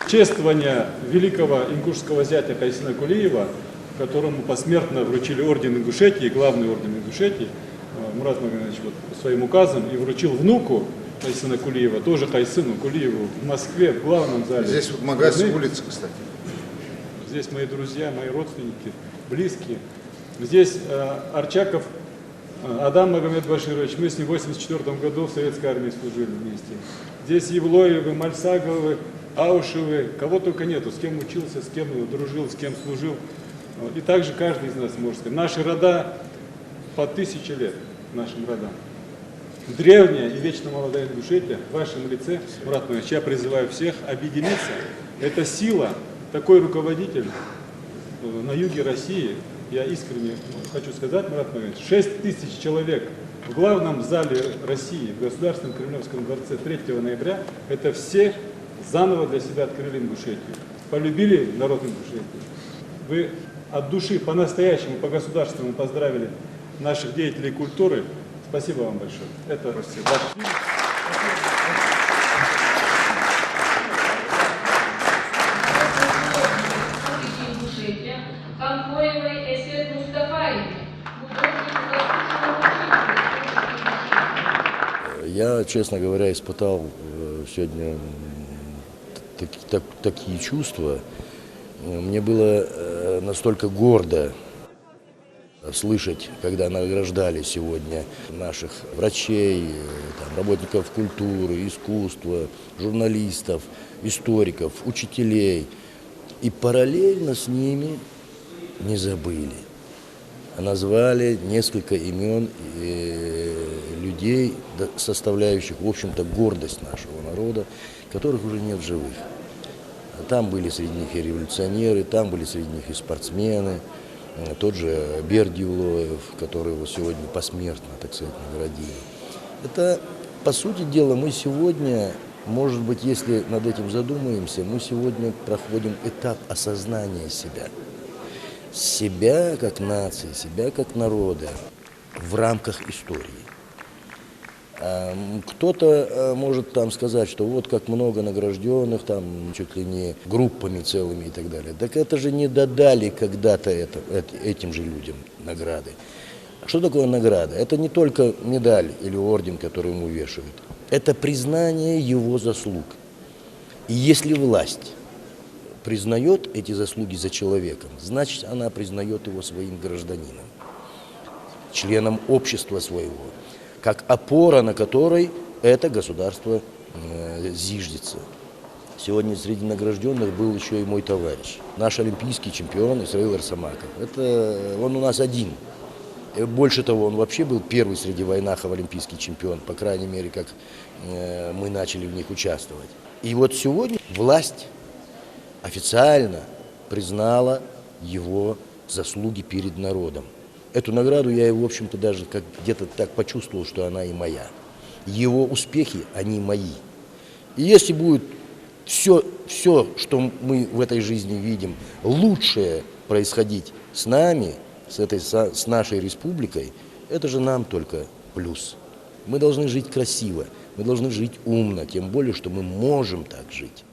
чествование великого ингушского зятя Кайсына Кулиева, которому посмертно вручили орден Ингушетии, главный орден Ингушетии, Мурат Магомедович вот своим указом и вручил внуку Кайсына Кулиева, тоже Кайсыну Кулиеву, в Москве, в главном зале. Здесь вот Магазин улица, кстати. Здесь мои друзья, мои родственники, близкие. Здесь Арчаков Адам Магомед Баширович, мы с ним в 1984 году в советской армии служили вместе. Здесь Евлоевы, Мальсаговы, Аушевы, кого только нету, с кем учился, с кем дружил, с кем служил. И также каждый из нас может сказать. Наши рода по 1000 лет, нашим родам. Древняя и вечно молодая Ингушетия в вашем лице, Мурат Магомедович, я призываю всех объединиться. Это сила, такой руководитель на юге России. Я искренне хочу сказать, Мурат Магомедович, 6000 человек в главном зале России, в Государственном Кремлевском дворце 3 ноября, это все заново для себя открыли Ингушетию. Полюбили народ Ингушетии. Вы от души по-настоящему, по-государственному поздравили наших деятелей культуры. Спасибо вам большое. Это ваш фильм. Я, честно говоря, испытал сегодня такие чувства. Мне было настолько гордо слышать, когда награждали сегодня наших врачей, работников культуры, искусства, журналистов, историков, учителей. И параллельно с ними не забыли. Назвали несколько имен людей, составляющих, в общем-то, гордость нашего народа, которых уже нет в живых. Там были среди них и революционеры, там были среди них и спортсмены, тот же Берди Улоев, которого сегодня посмертно, так сказать, наградили. Это, по сути дела, мы сегодня, может быть, если над этим задумаемся, мы сегодня проходим этап осознания себя. Себя как нации, себя как народа в рамках истории. Кто-то может там сказать, что вот как много награжденных, там чуть ли не группами целыми и так далее. Так это же не додали когда-то этим же людям награды. Что такое награда? Это не только медаль или орден, который ему вешают. Это признание его заслуг. И если власть признает эти заслуги за человеком, значит, она признает его своим гражданином, членом общества своего, как опора, на которой это государство зиждется. Сегодня среди награжденных был еще и мой товарищ, наш олимпийский чемпион Исраил Арсамаков. Он у нас один. Больше того, он вообще был первый среди войнахов олимпийский чемпион, по крайней мере, как мы начали в них участвовать. И вот сегодня власть официально признала его заслуги перед народом. Эту награду я, в общем-то, даже где-то так почувствовал, что она и моя. Его успехи, они мои. И если будет все, что мы в этой жизни видим, лучшее происходить с нами, с нашей республикой, это же нам только плюс. Мы должны жить красиво, мы должны жить умно, тем более, что мы можем так жить.